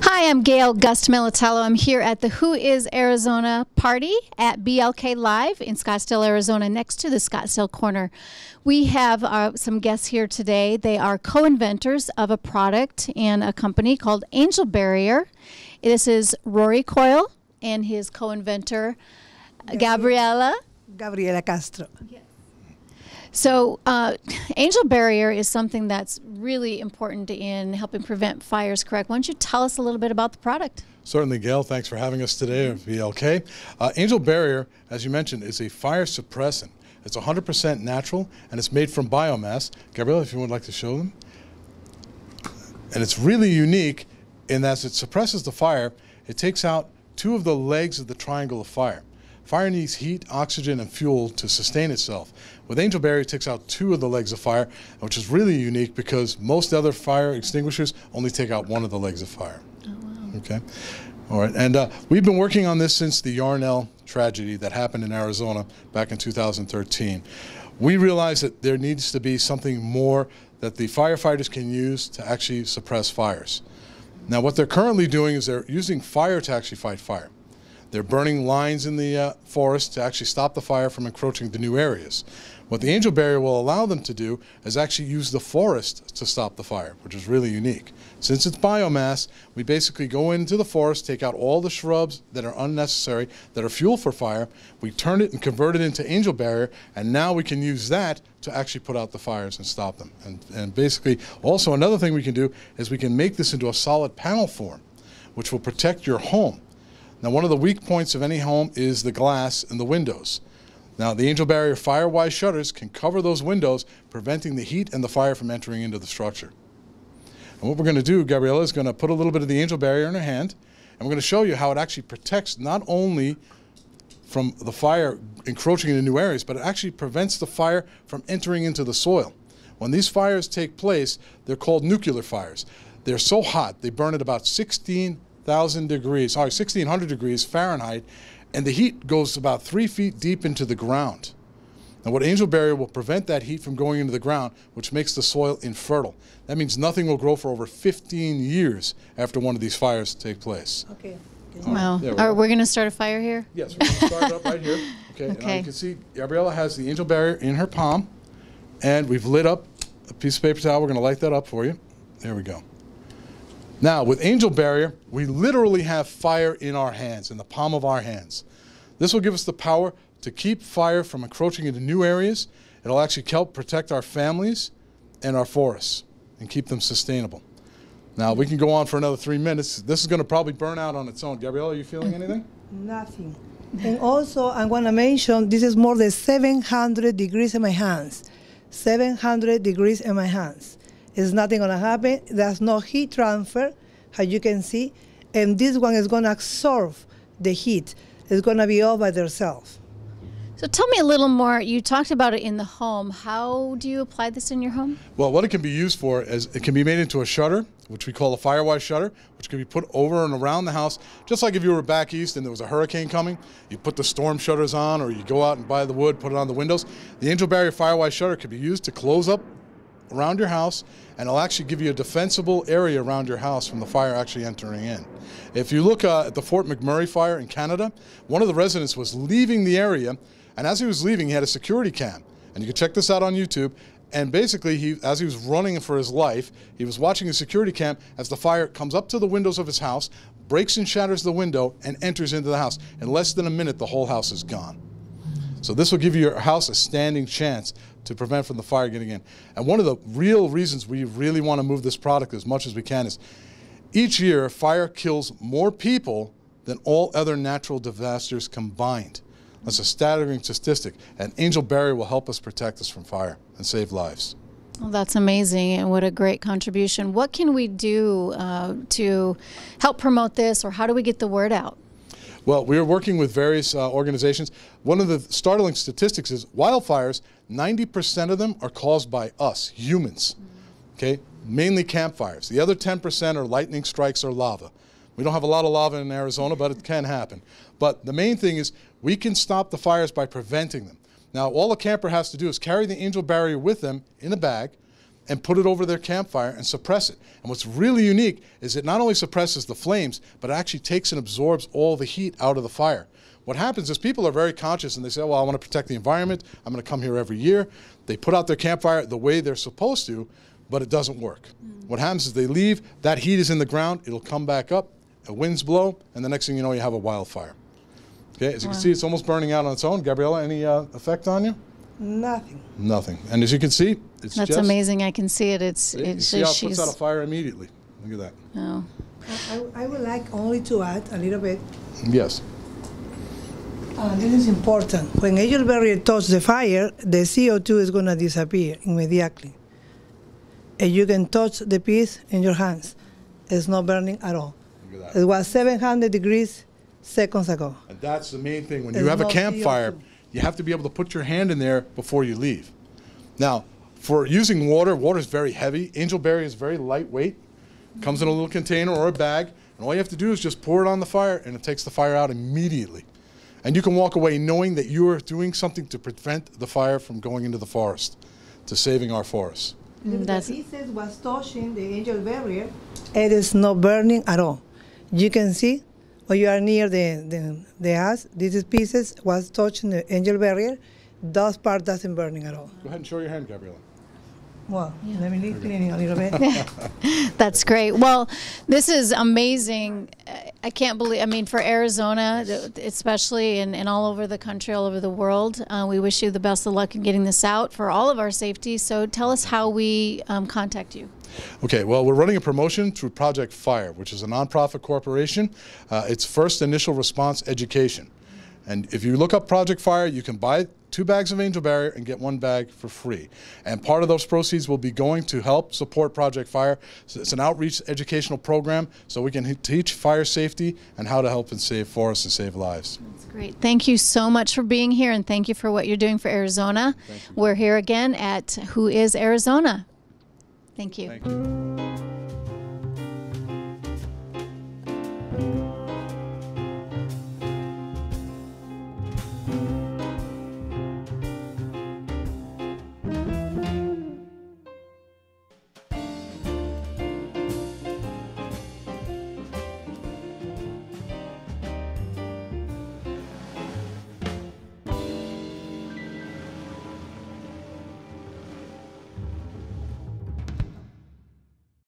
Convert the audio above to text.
Hi, I'm Gail Gust Militello. I'm here at the Who Is Arizona party at BLK Live in Scottsdale, Arizona, next to the Scottsdale Corner. We have some guests here today. They are co-inventors of a product and a company called Angel Barrier. This is Rory Coyle and his co-inventor, Gabriela Castro. Yes. So Angel Barrier is something that's really important in helping prevent fires, correct? Why don't you tell us a little bit about the product? Certainly, Gail. Thanks for having us today at BLK. Angel Barrier, as you mentioned, is a fire suppressant. It's 100% natural, and it's made from biomass. Gabriela, if you would like to show them. And it's really unique in that it suppresses the fire. It takes out two of the legs of the triangle of fire. Fire needs heat, oxygen, and fuel to sustain itself. With Angel Barrier, it takes out two of the legs of fire, which is really unique because most other fire extinguishers only take out one of the legs of fire. Oh, wow. Okay. All right. And we've been working on this since the Yarnell tragedy that happened in Arizona back in 2013. We realized that there needs to be something more that the firefighters can use to actually suppress fires. Now, what they're currently doing is they're using fire to actually fight fire. They're burning lines in the forest to actually stop the fire from encroaching to new areas. What the Angel Barrier will allow them to do is actually use the forest to stop the fire, which is really unique. Since it's biomass, we basically go into the forest, take out all the shrubs that are unnecessary, that are fuel for fire, we turn it and convert it into Angel Barrier, and now we can use that to actually put out the fires and stop them. And basically, also another thing we can do is we can make this into a solid panel form, which will protect your home. Now, one of the weak points of any home is the glass and the windows. Now, the Angel Barrier Firewise shutters can cover those windows, preventing the heat and the fire from entering into the structure. And what we're going to do, Gabriela, is going to put a little bit of the Angel Barrier in her hand, and we're going to show you how it actually protects not only from the fire encroaching into new areas, but it actually prevents the fire from entering into the soil. When these fires take place, they're called nuclear fires. They're so hot, they burn at about 1600 degrees Fahrenheit, and the heat goes about 3 feet deep into the ground. Now, what Angel Barrier will prevent that heat from going into the ground, which makes the soil infertile. That means nothing will grow for over 15 years after one of these fires take place. Okay. Wow. Are we going to start a fire here? Yes, we're going to start it up right here. Okay. Okay. And you can see Gabriela has the Angel Barrier in her palm, and we've lit up a piece of paper towel. We're going to light that up for you. There we go. Now, with Angel Barrier, we literally have fire in our hands, in the palm of our hands. This will give us the power to keep fire from encroaching into new areas. It'll actually help protect our families and our forests and keep them sustainable. Now, we can go on for another 3 minutes. This is going to probably burn out on its own. Gabriela, are you feeling anything? Nothing. And also, I want to mention, this is more than 700 degrees in my hands. 700 degrees in my hands. It's nothing going to happen. There's no heat transfer, as you can see. And this one is going to absorb the heat. It's going to be all by themselves. So tell me a little more. You talked about it in the home. How do you apply this in your home? Well, what it can be used for is it can be made into a shutter, which we call a Firewise shutter, which can be put over and around the house. Just like if you were back east and there was a hurricane coming, you put the storm shutters on, or you go out and buy the wood, put it on the windows. The Angel Barrier Firewise shutter can be used to close up around your house, and it'll actually give you a defensible area around your house from the fire actually entering in. If you look at the Fort McMurray fire in Canada, one of the residents was leaving the area, and as he was leaving, he had a security cam. And you can check this out on YouTube. And basically, as he was running for his life, he was watching a security cam as the fire comes up to the windows of his house, breaks and shatters the window, and enters into the house. In less than a minute, the whole house is gone. So this will give your house a standing chance to prevent from the fire getting in. And one of the real reasons we really want to move this product as much as we can is each year, fire kills more people than all other natural disasters combined. That's a staggering statistic, and Angel Barrier will help us protect us from fire and save lives. Well, that's amazing, and what a great contribution. What can we do to help promote this, or how do we get the word out? Well, we are working with various organizations. One of the startling statistics is wildfires, 90% of them are caused by us, humans, okay? Mainly campfires. The other 10% are lightning strikes or lava. We don't have a lot of lava in Arizona, but it can happen. But the main thing is we can stop the fires by preventing them. Now, all a camper has to do is carry the Angel Barrier with them in a bag, and put it over their campfire and suppress it. And what's really unique is it not only suppresses the flames, but it actually takes and absorbs all the heat out of the fire. What happens is people are very conscious and they say, well, I want to protect the environment. I'm going to come here every year. They put out their campfire the way they're supposed to, but it doesn't work. What happens is they leave, that heat is in the ground, it'll come back up, the winds blow, and the next thing you know, you have a wildfire. Okay, as you can see, it's almost burning out on its own. Gabriela, any effect on you? Nothing. Nothing. And as you can see, it's That's just amazing. I can see it. you see how it puts out a fire immediately. Look at that. Oh. I would like only to add a little bit. Yes. This is important. When angel barrier touches the fire, the CO2 is going to disappear immediately. And you can touch the piece in your hands. It's not burning at all. Look at that. It was 700 degrees seconds ago. And that's the main thing. When you There's have a no campfire, CO2. you have to be able to put your hand in there before you leave. Now, for using water, water is very heavy. Angel berry is very lightweight. Comes in a little container or a bag. And all you have to do is just pour it on the fire, and it takes the fire out immediately. And you can walk away knowing that you are doing something to prevent the fire from going into the forest, to saving our forests. That's The pieces was touching the angel barrier. It is not burning at all. You can see when you are near the ash, these pieces was touching the angel barrier. That part doesn't burning at all. Go ahead and show your hand, Gabriela. Well, let me leave cleaning a little bit. That's great. Well, this is amazing. I can't believe, I mean, for Arizona, especially and all over the country, all over the world, we wish you the best of luck in getting this out for all of our safety. So tell us how we contact you. Okay, well, we're running a promotion through Project Fire, which is a nonprofit corporation. It's first initial response education. And if you look up Project Fire, you can buy 2 bags of angel barrier and get 1 bag for free. And part of those proceeds will be going to help support Project Fire. So it's an outreach educational program so we can teach fire safety and how to help and save forests and save lives. That's great. Thank you so much for being here, and thank you for what you're doing for Arizona. Thank you. We're here again at Who is Arizona. Thank you. Thank you.